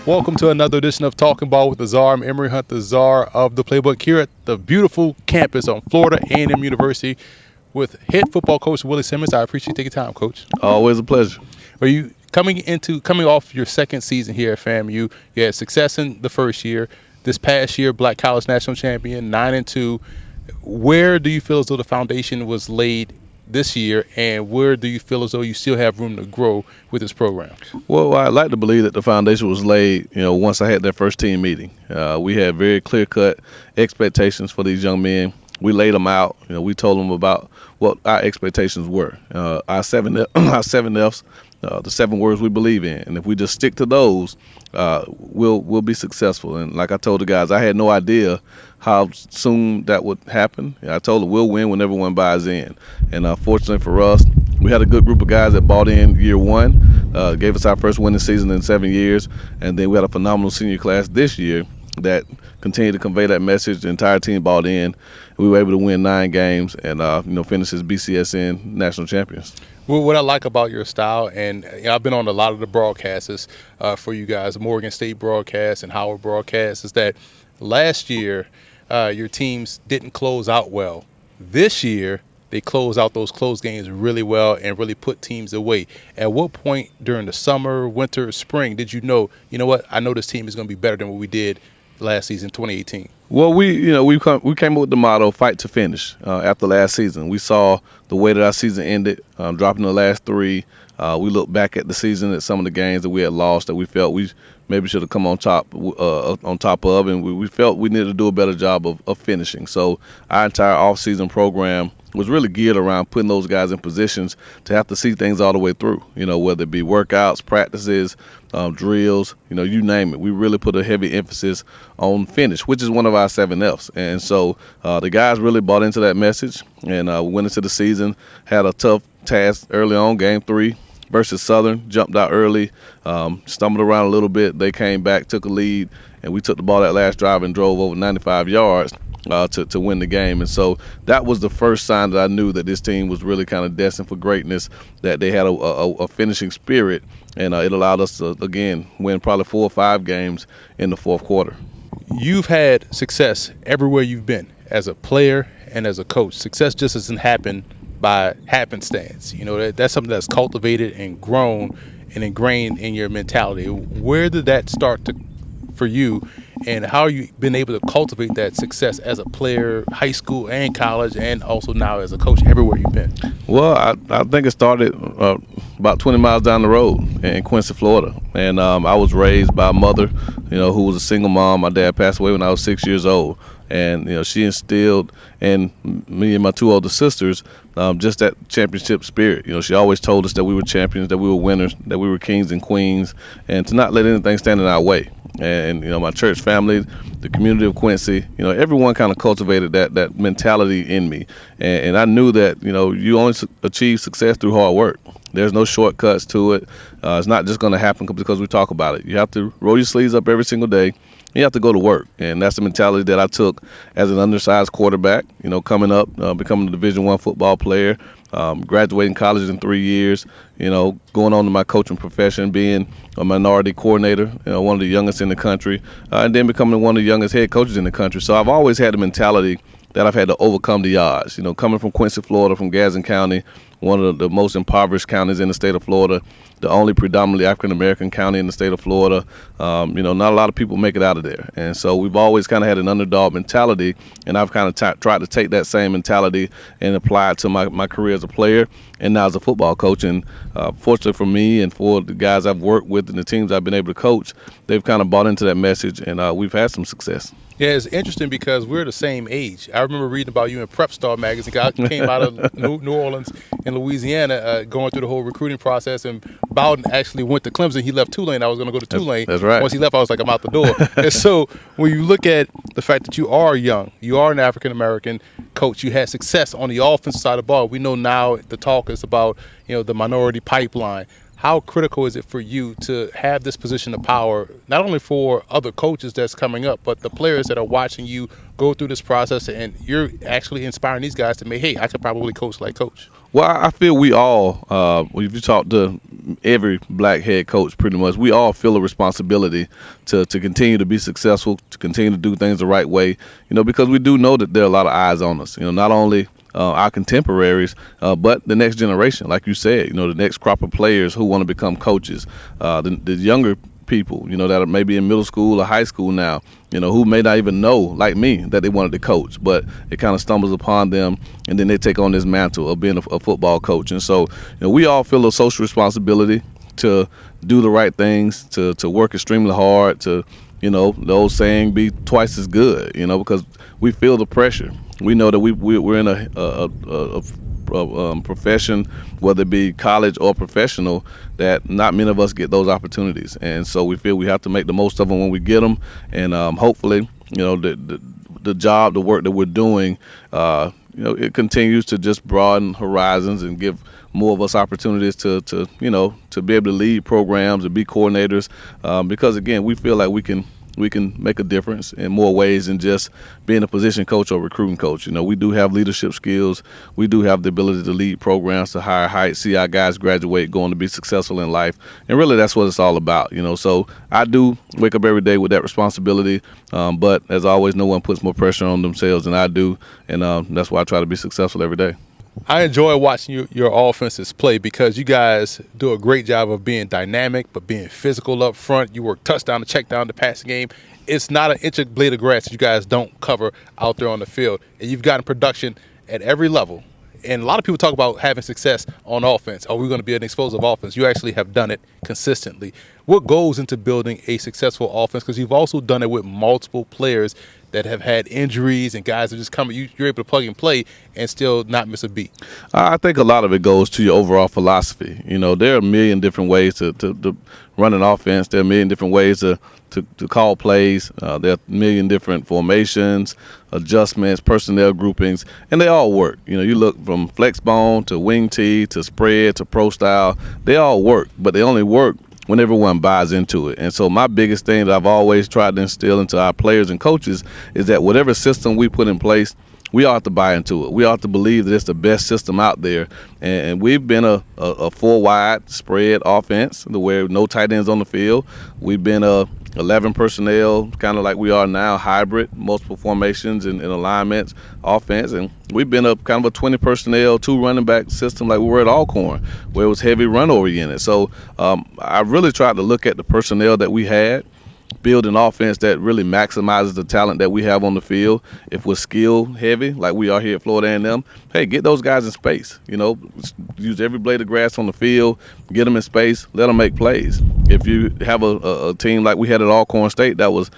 Welcome to another edition of Talking Ball with the Czar. I'm Emory Hunt, the Czar of the Playbook, here at the beautiful campus on Florida A&M University with head football coach Willie Simmons. I appreciate you taking time, Coach. Always a pleasure. Are you coming off your second season here at FAMU? You had success in the first year. This past year, Black College National Champion, 9-2. Where do you feel as though the foundation was laid this year, and where do you feel as though you still have room to grow with this program? Well, I'd like to believe that the foundation was laid, once I had that first team meeting. We had very clear-cut expectations for these young men. We laid them out. We told them about what our expectations were. Our seven F's, the 7 words we believe in, and if we just stick to those, we'll be successful. And like I told the guys, I had no idea how soon that would happen. I told them we'll win when everyone buys in. And fortunately for us, we had a good group of guys that bought in year one, gave us our first winning season in 7 years, and then we had a phenomenal senior class this year that continued to convey that message. The entire team bought in. We were able to win 9 games and finish as BCSN national champions. Well, what I like about your style, and I've been on a lot of the broadcasts for you guys, Morgan State broadcast and Howard broadcast, is that last year your teams didn't close out well. This year they close out those close games really well and really put teams away. At what point during the summer, winter, spring did you know what, I know this team is going to be better than what we did last season, 2018? Well, we came up with the motto "Fight to Finish." After last season, we saw the way that our season ended, dropping the last 3. We looked back at the season at some of the games that we had lost that we felt we maybe should have come on top of, and we felt we needed to do a better job of finishing. So our entire off-season program was really geared around putting those guys in positions to have to see things all the way through, whether it be workouts, practices, drills, you name it. We really put a heavy emphasis on finish, which is one of our 7 F's. And so the guys really bought into that message, and we went into the season, had a tough task early on, game 3 versus Southern, jumped out early, stumbled around a little bit. They came back, took a lead, and we took the ball that last drive and drove over 95 yards. To win the game. And so that was the first sign that I knew that this team was really kind of destined for greatness, that they had a finishing spirit, and it allowed us to, again, win probably 4 or 5 games in the fourth quarter. You've had success everywhere you've been as a player and as a coach. Success just doesn't happen by happenstance. That's something that's cultivated and grown and ingrained in your mentality. Where did that start for you, and how have you been able to cultivate that success as a player, high school and college, and also now as a coach everywhere you've been? Well, I think it started about 20 miles down the road in Quincy, Florida. And I was raised by a mother, who was a single mom. My dad passed away when I was 6 years old. And, she instilled in me and my 2 older sisters just that championship spirit. She always told us that we were champions, that we were winners, that we were kings and queens, and to not let anything stand in our way. And, my church family, the community of Quincy, everyone kind of cultivated that mentality in me. And I knew that, you only achieve success through hard work. There's no shortcuts to it. It's not just going to happen because we talk about it. You have to roll your sleeves up every single day. You have to go to work, and that's the mentality that I took as an undersized quarterback, coming up, becoming a Division I football player, graduating college in 3 years, going on to my coaching profession, being a minority coordinator, one of the youngest in the country, and then becoming one of the youngest head coaches in the country. So I've always had the mentality that I've had to overcome the odds. Coming from Quincy, Florida, from Gadsden County, one of the most impoverished counties in the state of Florida, the only predominantly African-American county in the state of Florida. Not a lot of people make it out of there. And so we've always kind of had an underdog mentality, and I've kind of tried to take that same mentality and apply it to my career as a player and now as a football coach. And fortunately for me and for the guys I've worked with and the teams I've been able to coach, they've kind of bought into that message, and we've had some success. Yeah, it's interesting because we're the same age. I remember reading about you in Prep Star magazine. I came out of New Orleans in Louisiana, going through the whole recruiting process, and Bowden actually went to Clemson. He left Tulane. I was going to go to Tulane. That's right. Once he left, I was like, I'm out the door. And so when you look at the fact that you are young, you are an African-American coach, you had success on the offensive side of the ball. We know now the talk is about, the minority pipeline. how critical is it for you to have this position of power, not only for other coaches that's coming up, but the players that are watching you go through this process, and you're actually inspiring these guys to make, hey, I could probably coach like Coach? Well, I feel we all, if you talk to every black head coach pretty much, we all feel a responsibility to continue to be successful, to continue to do things the right way, because we do know that there are a lot of eyes on us, not only our contemporaries, but the next generation, like you said, the next crop of players who want to become coaches, the younger people, that are maybe in middle school or high school now, who may not even know, like me, that they wanted to coach, but it kind of stumbles upon them, and then they take on this mantle of being a football coach. And so, we all feel a social responsibility to do the right things, to work extremely hard, to, the old saying, be twice as good, because we feel the pressure. We know that we're in a profession, whether it be college or professional, that not many of us get those opportunities, and so we feel we have to make the most of them when we get them. And hopefully, the job, the work that we're doing, it continues to just broaden horizons and give more of us opportunities to be able to lead programs and be coordinators, because again, we feel like we can make a difference in more ways than just being a position coach or recruiting coach. We do have leadership skills. We do have the ability to lead programs to higher heights, see our guys graduate, going to be successful in life. And really, that's what it's all about. So I do wake up every day with that responsibility. But as always, no one puts more pressure on themselves than I do. And that's why I try to be successful every day. I enjoy watching your offenses play because you guys do a great job of being dynamic, but being physical up front. You work touchdown to check down the passing game. It's not an inch of blade of grass that you guys don't cover out there on the field. And you've gotten production at every level. And a lot of people talk about having success on offense. Oh, we're going to be an explosive offense. You actually have done it consistently. What goes into building a successful offense? Because you've also done it with multiple players that have had injuries and guys that just come, you're able to plug and play and still not miss a beat. I think a lot of it goes to your overall philosophy. There are a million different ways to run an offense. There are a million different ways to call plays. There are a million different formations, adjustments, personnel groupings, and they all work. You look from flex bone to wing tee to spread to pro style. They all work, but they only work when everyone buys into it. And so my biggest thing that I've always tried to instill into our players and coaches is that whatever system we put in place, we ought to buy into it. We ought to believe that it's the best system out there. And we've been a four-wide spread offense, where no tight ends on the field. We've been a 11 personnel, kind of like we are now, hybrid, multiple formations and alignments offense. And we've been a kind of a 20 personnel, 2 running back system like we were at Alcorn, where it was heavy run oriented. So I really tried to look at the personnel that we had, build an offense that really maximizes the talent that we have on the field. If we're skill heavy, like we are here at Florida A&M, hey, get those guys in space. Use every blade of grass on the field, get them in space, let them make plays. If you have a team like we had at Alcorn State that was,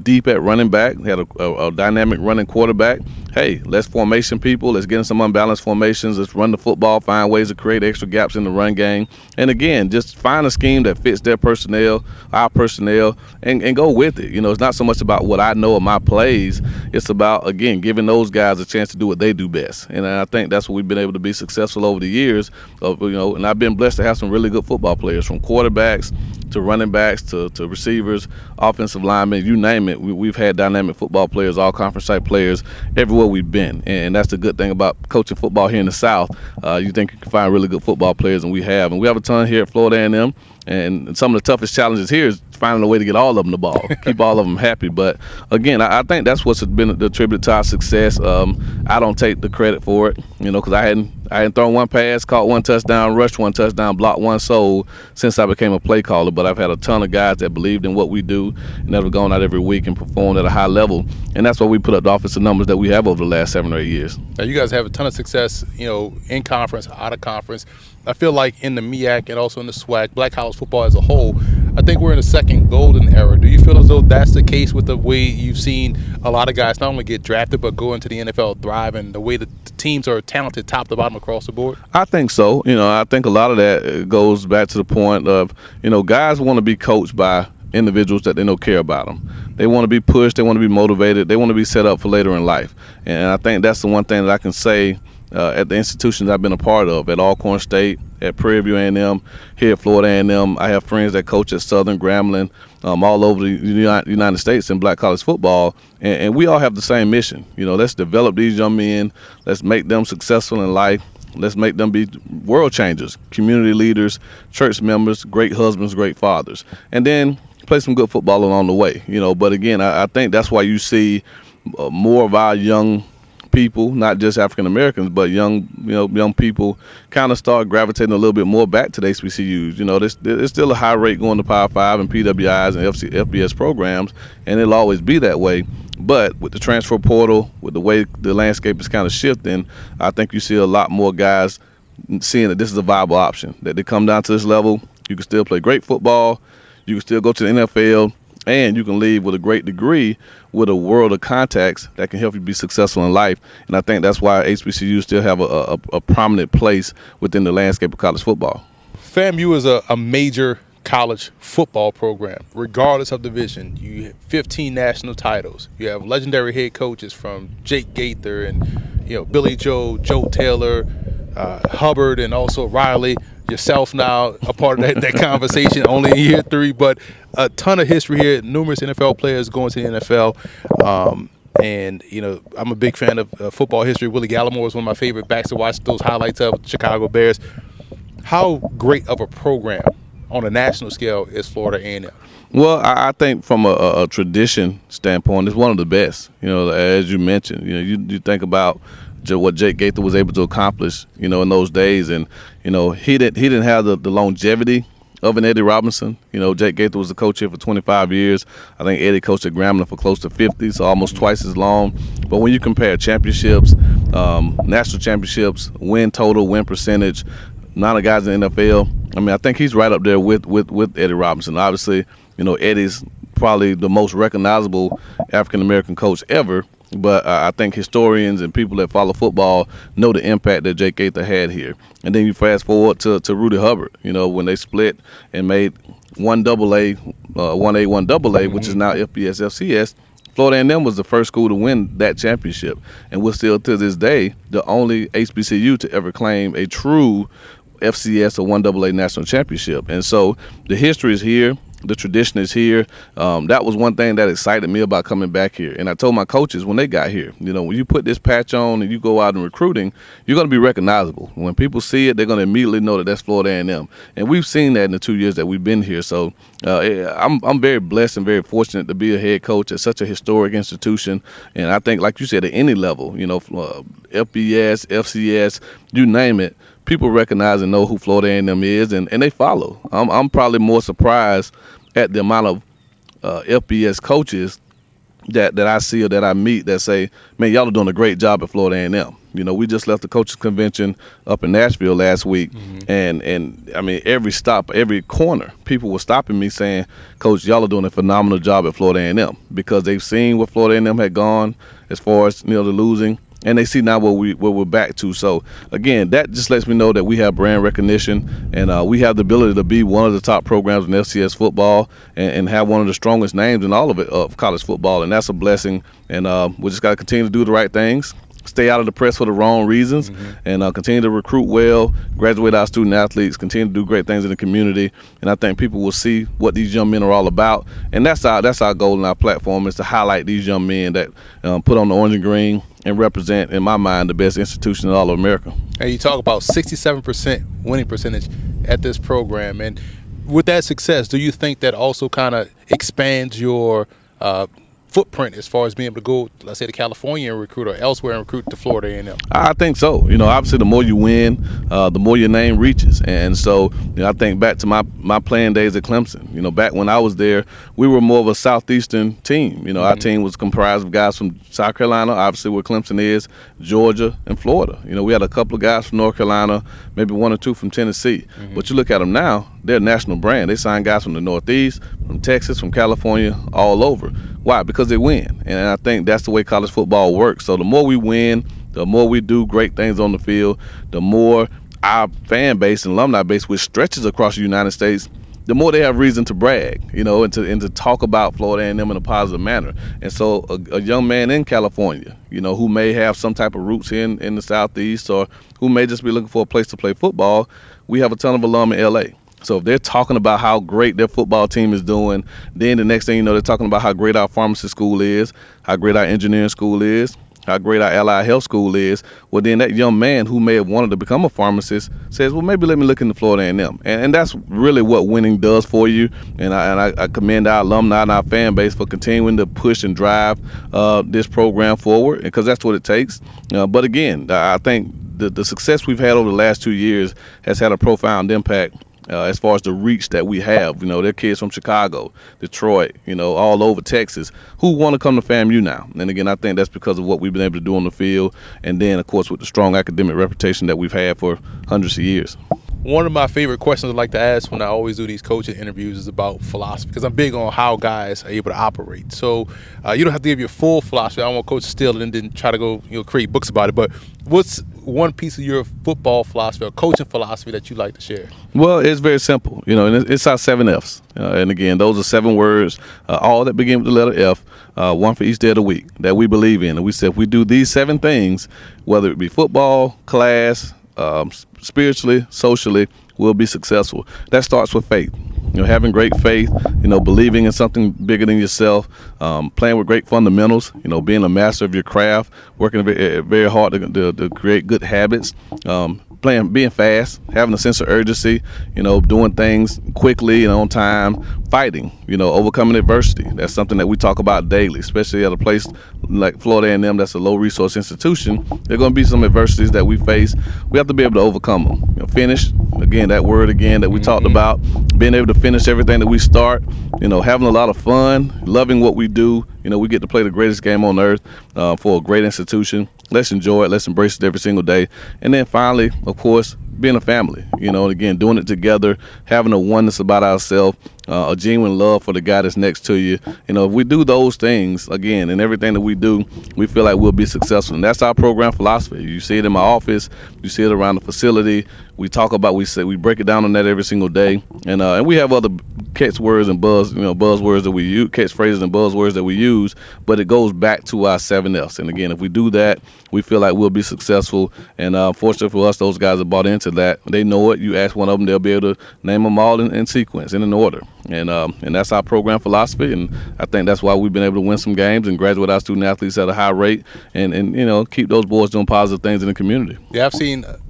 deep at running back, had a dynamic running quarterback, hey, let's formation people, let's get in some unbalanced formations, let's run the football, find ways to create extra gaps in the run game. And again, just find a scheme that fits their personnel, our personnel, and go with it. It's not so much about what I know of my plays. It's about, again, giving those guys a chance to do what they do best. And I think that's what we've been able to be successful over the years. And I've been blessed to have some really good football players, from quarterbacks to running backs to receivers, offensive linemen, you name it. We've had dynamic football players, all conference type players, everywhere we've been. And that's the good thing about coaching football here in the South. You think you can find really good football players, and we have. And we have a ton here at Florida A&M. And some of the toughest challenges here is finding a way to get all of them the ball, keep all of them happy. But again, I think that's what's been the attributed to our success. I don't take the credit for it, because I hadn't thrown one pass, caught one touchdown, rushed one touchdown, blocked one soul since I became a play caller. But I've had a ton of guys that believed in what we do and that have gone out every week and performed at a high level. And that's why we put up the offensive numbers that we have over the last 7 or 8 years. Now, you guys have a ton of success, in conference, out of conference. I feel like in the MEAC and also in the SWAC, black college football as a whole, I think we're in a second golden era. Do you feel as though that's the case with the way you've seen a lot of guys not only get drafted but go into the NFL, thrive, and the way that the teams are talented top to bottom across the board? I think so. I think a lot of that goes back to the point of, guys want to be coached by individuals that they know care about them. They want to be pushed. They want to be motivated. They want to be set up for later in life. And I think that's the one thing that I can say at the institutions I've been a part of, at Alcorn State, at Prairie View A&M, here at Florida A&M. I have friends that coach at Southern, Grambling, all over the United States in black college football, and we all have the same mission. Let's develop these young men. Let's make them successful in life. Let's make them be world changers, community leaders, church members, great husbands, great fathers, and then play some good football along the way. But again, I think that's why you see more of our young people, not just African Americans, but young people kind of start gravitating a little bit more back to the HBCUs. There's still a high rate going to Power 5 and PWIs and FBS programs, and it'll always be that way. But with the transfer portal, with the way the landscape is kind of shifting, I think you see a lot more guys seeing that this is a viable option, that they come down to this level. You can still play great football, you can still go to the NFL, and you can leave with a great degree with a world of contacts that can help you be successful in life. And I think that's why HBCUs still have a prominent place within the landscape of college football. FAMU is a major college football program, regardless of division. You have 15 national titles. You have legendary head coaches from Jake Gaither and Billy Joe Taylor, Hubbard, and also Riley. Yourself now a part of that conversation, only in year 3, but a ton of history here. Numerous NFL players going to the NFL. And I'm a big fan of football history. Willie Gallimore is one of my favorite backs to watch those highlights of Chicago Bears. How great of a program on a national scale is Florida A&M? Well, I think from a tradition standpoint, it's one of the best. As you mentioned, you think about what Jake Gaither was able to accomplish, in those days, and he didn't have the longevity of an Eddie Robinson. Jake Gaither was the coach here for 25 years. I think Eddie coached at Grambling for close to 50, so almost twice as long. But when you compare championships, national championships, win total, win percentage, amount of guys in the NFL, I think he's right up there with Eddie Robinson. Obviously, Eddie's probably the most recognizable African-American coach ever. But I think historians and people that follow football know the impact that Jake Gaither had here. And then you fast forward to Rudy Hubbard, when they split and made 1AA, 1A, 1AA, which is now FBS, FCS. Florida A&M was the first school to win that championship. And we're still, to this day, the only HBCU to ever claim a true FCS or 1AA national championship. And so the history is here. The tradition is here. That was one thing that excited me about coming back here. And I told my coaches when they got here, when you put this patch on and you go out in recruiting, you're going to be recognizable. When people see it, they're going to immediately know that that's Florida A&M. And we've seen that in the 2 years that we've been here. So I'm very blessed and very fortunate to be a head coach at such a historic institution. And I think, like you said, at any level, FBS, FCS, you name it, people recognize and know who Florida A&M is, and they follow. I'm probably more surprised at the amount of FBS coaches that I see or that I meet that say, man, y'all are doing a great job at Florida A&M. We just left the coaches convention up in Nashville last week, and every stop, every corner, people were stopping me saying, Coach, y'all are doing a phenomenal job at Florida A&M, because they've seen what Florida A&M had gone as far as the losing. And they see now what we're back to. So, again, that just lets me know that we have brand recognition, and we have the ability to be one of the top programs in FCS football and have one of the strongest names in all of it of college football. And that's a blessing. And we just got to continue to do the right things, stay out of the press for the wrong reasons, and continue to recruit well, graduate our student athletes, continue to do great things in the community. And I think people will see what these young men are all about. And that's our goal and our platform, is to highlight these young men that put on the orange and green and represent, in my mind, the best institution in all of America. And you talk about 67% winning percentage at this program. And with that success, do you think that also kind of expands your footprint as far as being able to go, let's say, to California and recruit, or elsewhere and recruit to Florida A&M? I think so. Obviously, the more you win, the more your name reaches. And so, I think back to my playing days at Clemson. Back when I was there, we were more of a southeastern team. Our team was comprised of guys from South Carolina, obviously where Clemson is, Georgia, and Florida. We had a couple of guys from North Carolina, maybe one or two from Tennessee. But you look at them now, they're a national brand. They sign guys from the Northeast, from Texas, from California, all over. Why? Because they win. And I think that's the way college football works. So the more we win, the more we do great things on the field, the more our fan base and alumni base, which stretches across the United States, the more they have reason to brag, and to talk about Florida A&M in a positive manner. And so a young man in California, who may have some type of roots in the Southeast, or who may just be looking for a place to play football, we have a ton of alum in L.A. So if they're talking about how great their football team is doing, then the next thing you know, they're talking about how great our pharmacy school is, how great our engineering school is, how great our allied health school is. Well, then that young man who may have wanted to become a pharmacist says, well, maybe let me look into Florida A&M. And that's really what winning does for you. And I commend our alumni and our fan base for continuing to push and drive this program forward, because that's what it takes. But again, I think the success we've had over the last 2 years has had a profound impact as far as the reach that we have. They're kids from Chicago, Detroit, all over Texas who want to come to FAMU now. And again, I think that's because of what we've been able to do on the field, and then, of course, with the strong academic reputation that we've had for hundreds of years. One of my favorite questions I like to ask when I always do these coaching interviews is about philosophy, because I'm big on how guys are able to operate. So you don't have to give your full philosophy. I don't want Coach to steal it and then try to go create books about it. But what's one piece of your football philosophy or coaching philosophy that you like to share? Well, it's very simple. And it's our 7 F's. And again, those are 7 words, all that begin with the letter F, one for each day of the week that we believe in. And we said if we do these 7 things, whether it be football, class, spiritually, socially, we'll be successful. That starts with faith. Having great faith, believing in something bigger than yourself, playing with great fundamentals, being a master of your craft, working very, very hard to create good habits, being fast, having a sense of urgency, doing things quickly and on time, fighting, overcoming adversity. That's something that we talk about daily, especially at a place like Florida A&M that's a low-resource institution. There are going to be some adversities that we face. We have to be able to overcome them. Finish, again, that word again that we talked about, being able to finish everything that we start, having a lot of fun, loving what we do. We get to play the greatest game on earth for a great institution. Let's enjoy it. Let's embrace it every single day. And then finally, of course, being a family, and again, doing it together, having a oneness about ourselves, a genuine love for the guy that's next to you. If we do those things, again, in everything that we do, we feel like we'll be successful. And that's our program philosophy. You see it in my office. You see it around the facility. We talk about, we break it down on that every single day. And we have other catchwords and buzzwords that we use, catchphrases and buzzwords that we use, but it goes back to our 7 F's. And again, if we do that, we feel like we'll be successful. And fortunately for us, those guys are bought into that. They know it. You ask one of them, they'll be able to name them all in sequence, in order. And that's our program philosophy, and I think that's why we've been able to win some games and graduate our student athletes at a high rate, and keep those boys doing positive things in the community. Yeah,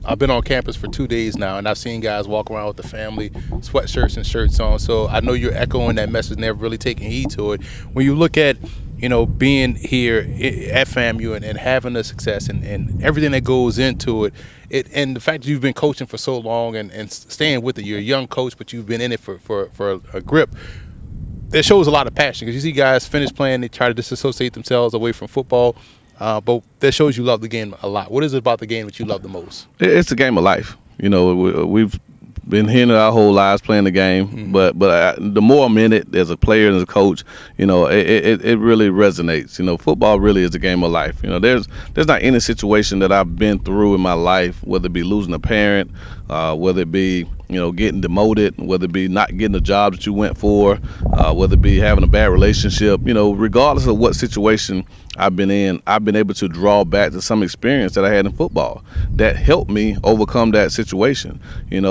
I've been on campus for 2 days now, and I've seen guys walk around with the family sweatshirts and shirts on. So I know you're echoing that message, never really taking heed to it. When you look at being here at FAMU and having the success and everything that goes into it, and the fact that you've been coaching for so long and staying with it, you're a young coach, but you've been in it for a grip. It shows a lot of passion, because you see guys finish playing, they try to disassociate themselves away from football, but that shows you love the game a lot. What is it about the game that you love the most? It's a game of life. We've been here our whole lives playing the game, but the more I'm in it as a player and as a coach, it really resonates. Football really is a game of life. There's not any situation that I've been through in my life, whether it be losing a parent, whether it be getting demoted, whether it be not getting the job that you went for, whether it be having a bad relationship, regardless of what situation I've been in, I've been able to draw back to some experience that I had in football that helped me overcome that situation, and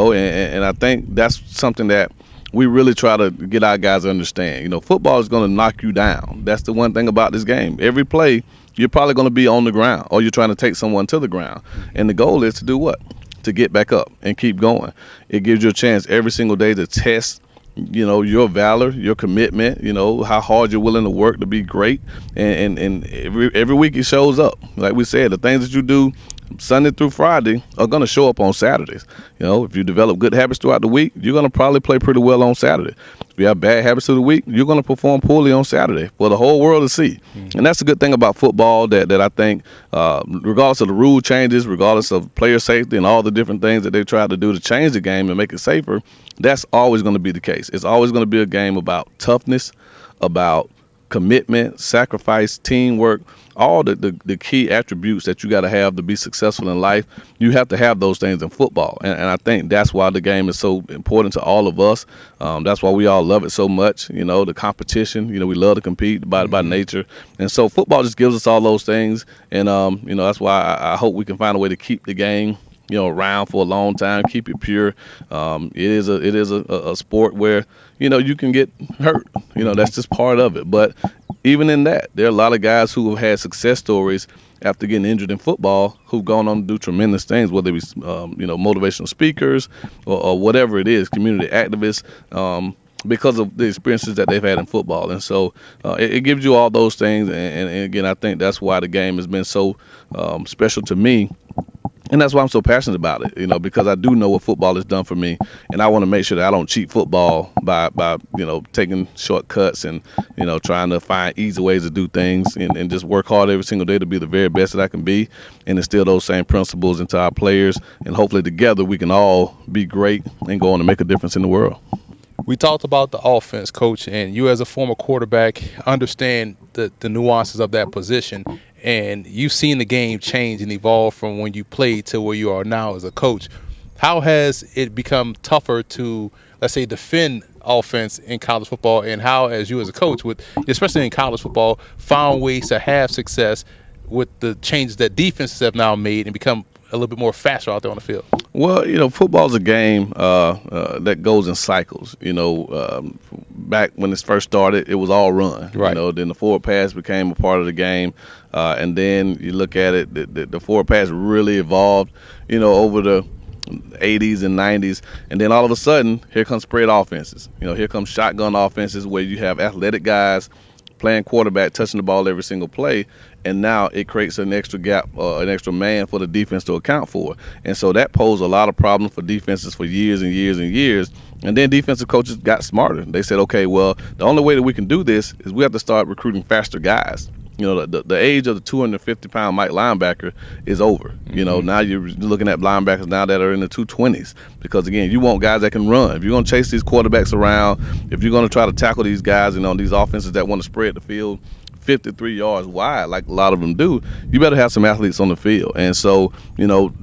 I think that's something that we really try to get our guys to understand. Football is going to knock you down. That's the one thing about this game. Every play, you're probably going to be on the ground, or you're trying to take someone to the ground. And the goal is to do what? To get back up and keep going. It gives you a chance every single day to test your valor, your commitment, how hard you're willing to work to be great. And every week it shows up. Like we said, the things that you do Sunday through Friday are going to show up on Saturdays. If you develop good habits throughout the week, you're going to probably play pretty well on Saturday. If you have bad habits through the week, you're going to perform poorly on Saturday for the whole world to see. And that's a good thing about football that I think, regardless of the rule changes, regardless of player safety and all the different things that they try to do to change the game and make it safer, that's always going to be the case. It's always going to be a game about toughness, about commitment, sacrifice, teamwork, all the key attributes that you got to have to be successful in life. You have to have those things in football. And I think that's why the game is so important to all of us. That's why we all love it so much. The competition, we love to compete by nature. And so football just gives us all those things. And, that's why I hope we can find a way to keep the game around for a long time, keep it pure. It is a sport where, you can get hurt. That's just part of it. But even in that, there are a lot of guys who have had success stories after getting injured in football who've gone on to do tremendous things, whether it be, motivational speakers or whatever it is, community activists, because of the experiences that they've had in football. And so it gives you all those things. And again, I think that's why the game has been so special to me. And that's why I'm so passionate about it, because I do know what football has done for me, and I want to make sure that I don't cheat football by taking shortcuts and, trying to find easy ways to do things and just work hard every single day to be the very best that I can be and instill those same principles into our players. And hopefully together we can all be great and go on to make a difference in the world. We talked about the offense, Coach, and you as a former quarterback understand the nuances of that position. And you've seen the game change and evolve from when you played to where you are now as a coach. How has it become tougher to, let's say, defend offense in college football, and how, as you as a coach, especially in college football, found ways to have success with the changes that defenses have now made and become a little bit more faster out there on the field? Well, football's a game that goes in cycles. Back when it first started, it was all run. Right. Then the forward pass became a part of the game. And then you look at it, the forward pass really evolved, over the 80s and 90s. And then all of a sudden, here comes spread offenses. Here comes shotgun offenses where you have athletic guys playing quarterback, touching the ball every single play. And now it creates an extra gap, an extra man for the defense to account for. And so that posed a lot of problems for defenses for years and years and years. And then defensive coaches got smarter. They said, okay, well, the only way that we can do this is we have to start recruiting faster guys. The age of the 250-pound Mike linebacker is over. Now you're looking at linebackers now that are in the 220s because, again, you want guys that can run. If you're going to chase these quarterbacks around, if you're going to try to tackle these guys, these offenses that want to spread the field 53 yards wide like a lot of them do, you better have some athletes on the field. And so,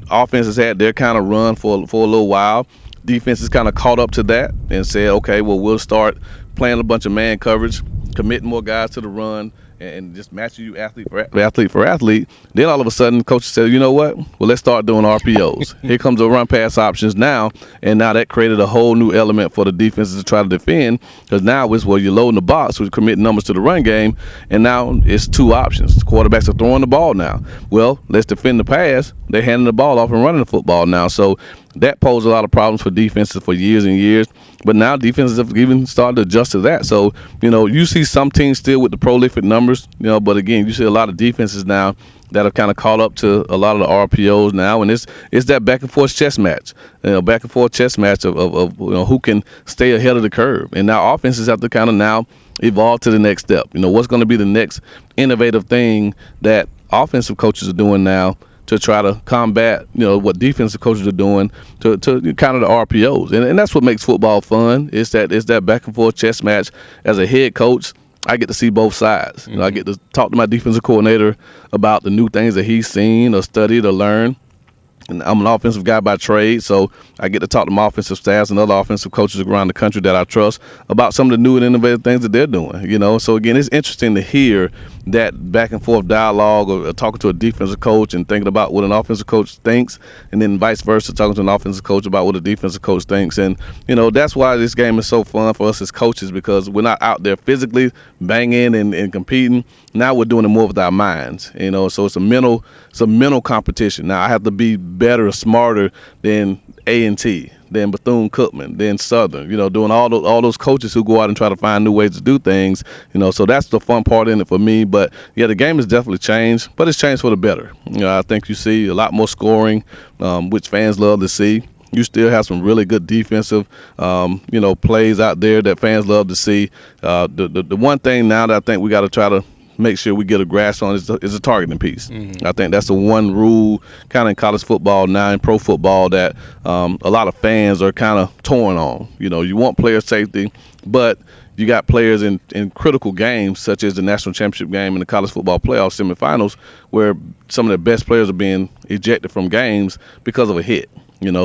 offenses had their kind of run for a little while. Defenses kind of caught up to that and said, okay, well, we'll start playing a bunch of man coverage, committing more guys to the run, and just matching you athlete for athlete. Then all of a sudden, coaches said, you know what? Well, let's start doing RPOs. Here comes the run pass options now, and now that created a whole new element for the defenses to try to defend, because now it's where you're loading the box, we're committing numbers to the run game, and now it's two options. The quarterbacks are throwing the ball now. Well, let's defend the pass. They're handing the ball off and running the football now. So that posed a lot of problems for defenses for years and years. But now defenses have even started to adjust to that. So, you see some teams still with the prolific numbers, but again, you see a lot of defenses now that have kind of caught up to a lot of the RPOs now, and it's that back and forth chess match, back and forth chess match of who can stay ahead of the curve. And now offenses have to kind of now evolve to the next step. What's going to be the next innovative thing that offensive coaches are doing now to try to combat, what defensive coaches are doing to counter the RPOs. And that's what makes football fun. It's that back and forth chess match. As a head coach, I get to see both sides. I get to talk to my defensive coordinator about the new things that he's seen or studied or learned. And I'm an offensive guy by trade, so I get to talk to my offensive staffs and other offensive coaches around the country that I trust about some of the new and innovative things that they're doing. So again, it's interesting to hear that back and forth dialogue or talking to a defensive coach and thinking about what an offensive coach thinks, and then vice versa, talking to an offensive coach about what a defensive coach thinks. And that's why this game is so fun for us as coaches, because we're not out there physically banging and competing. Now we're doing it more with our minds. So it's a mental competition. Now I have to be better or smarter than A&T, than Bethune-Cookman, than Southern, doing all those coaches who go out and try to find new ways to do things, so that's the fun part in it for me. But yeah, the game has definitely changed, but it's changed for the better. I think you see a lot more scoring, which fans love to see. You still have some really good defensive, plays out there that fans love to see. The one thing now that I think we got to try to make sure we get a grasp on is the targeting piece. I think that's the one rule kind of in college football now, in pro football, that a lot of fans are kind of torn on. You want player safety, but you got players in critical games, such as the national championship game and the college football playoff semifinals, where some of the best players are being ejected from games because of a hit.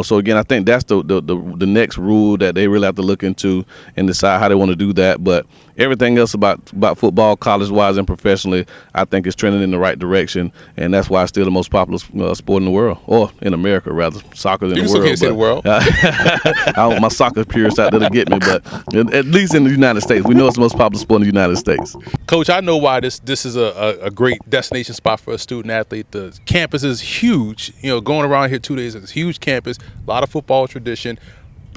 So again, I think that's the next rule that they really have to look into and decide how they want to do that. But everything else about football, college-wise and professionally, I think is trending in the right direction, and that's why it's still the most popular sport in the world, or in America rather. Soccer in the world. You still can't say the world. I don't want my soccer purists out there to get me, but at least in the United States, we know it's the most popular sport in the United States. Coach, I know why this is a great destination spot for a student athlete. The campus is huge. Going around here 2 days, it's a huge campus, a lot of football tradition,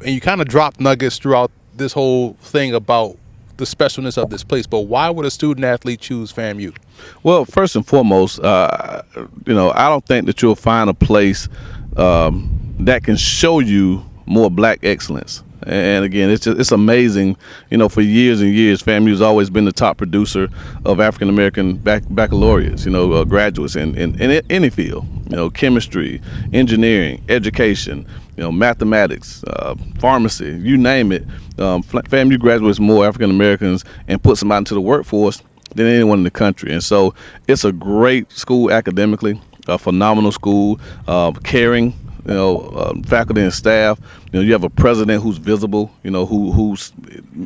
and you kind of drop nuggets throughout this whole thing about the specialness of this place. But why would a student athlete choose FAMU? Well, first and foremost, I don't think that you'll find a place that can show you more black excellence. And again, it's amazing. For years and years, FAMU has always been the top producer of African American baccalaureates. Graduates in any field. Chemistry, engineering, education. Mathematics, pharmacy, you name it. FAMU graduates more African Americans and puts them out into the workforce than anyone in the country. And so it's a great school academically, a phenomenal school, caring. Faculty and staff. You have a president who's visible. Who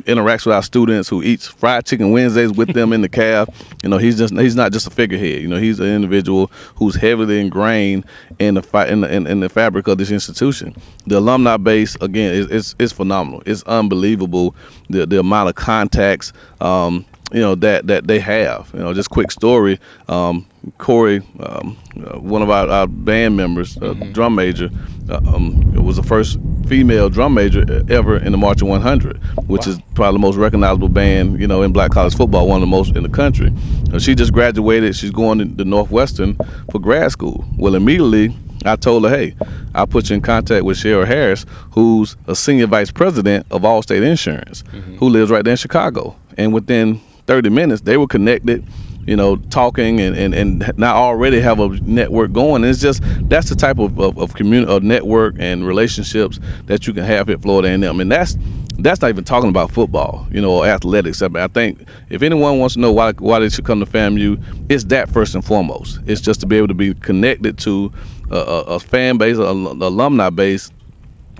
interacts with our students, who eats fried chicken Wednesdays with them in the cab. He's not just a figurehead. He's an individual who's heavily ingrained in the fabric of this institution. The alumni base, again, is phenomenal. It's unbelievable the amount of contacts that they have. Just quick story. Corey, one of our band members, drum major, was the first female drum major ever in the Marching 100, which is probably the most recognizable band, in black college football, one of the most in the country. She just graduated. She's going to the Northwestern for grad school. Well, immediately I told her, hey, I'll put you in contact with Cheryl Harris, who's a senior vice president of Allstate Insurance, who lives right there in Chicago. And within 30 minutes, they were connected, talking and now already have a network going. And it's just, that's the type of community, of network and relationships that you can have at Florida A&M. And that's not even talking about football, or athletics. I think if anyone wants to know why they should come to FAMU, it's that first and foremost. It's just to be able to be connected to a fan base, an alumni base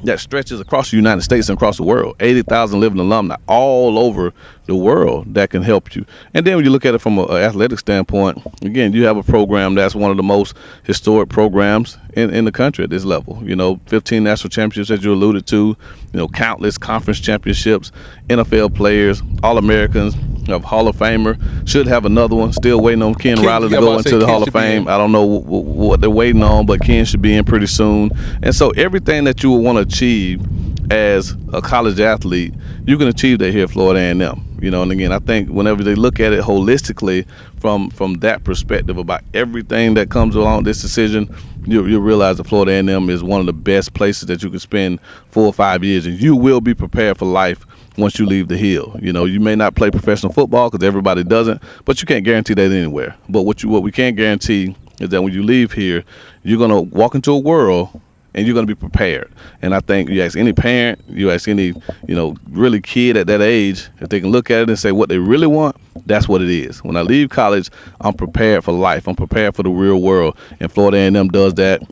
that stretches across the United States and across the world. 80,000 living alumni all over the world that can help you. And then when you look at it from an athletic standpoint, again, you have a program that's one of the most historic programs in the country at this level. 15 national championships, as you alluded to, countless conference championships, NFL players, All-Americans, Hall of Famer, should have another one. Still waiting on Ken Riley to go into the Hall of Fame. I don't know what they're waiting on, but Ken should be in pretty soon. And so everything that you would want to achieve as a college athlete, you can achieve that here at Florida A&M. And again, I think whenever they look at it holistically from that perspective about everything that comes along this decision, you'll realize that Florida A&M is one of the best places that you can spend 4 or 5 years, and you will be prepared for life once you leave the Hill. You may not play professional football because everybody doesn't, but you can't guarantee that anywhere. But what we can guarantee is that when you leave here, you're going to walk into a world and you're going to be prepared. And I think you ask any parent, you ask any, really kid at that age, if they can look at it and say what they really want, that's what it is. When I leave college, I'm prepared for life. I'm prepared for the real world. And Florida A&M does that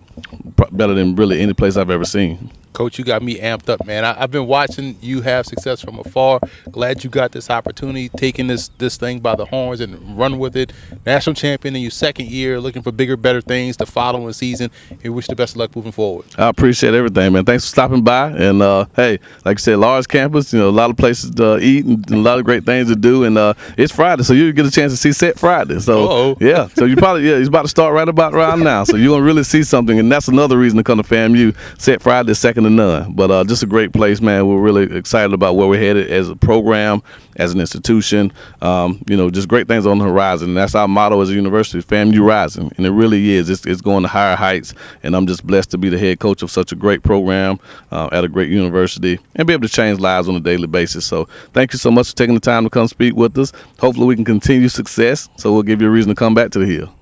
better than really any place I've ever seen. Coach, you got me amped up, man. I've been watching you have success from afar. Glad you got this opportunity, taking this thing by the horns and run with it. National champion in your second year, looking for bigger, better things the following season. We wish the best of luck moving forward. I appreciate everything, man. Thanks for stopping by. And, hey, like you said, large campus, a lot of places to eat and a lot of great things to do. And it's Friday, so you get a chance to see Set Friday. So, yeah. So you probably, he's about to start right now. So you're going to really see something. And that's another reason to come to FAMU. Set Friday, second to none. But just a great place, man. We're really excited about where we're headed as a program, as an institution. Just great things on the horizon. And that's our motto as a university, FAMU Rising. And it really is. It's going to higher heights. And I'm just blessed to be the head coach of such a great program at a great university and be able to change lives on a daily basis. So thank you so much for taking the time to come speak with us. Hopefully we can continue success, so we'll give you a reason to come back to the Hill.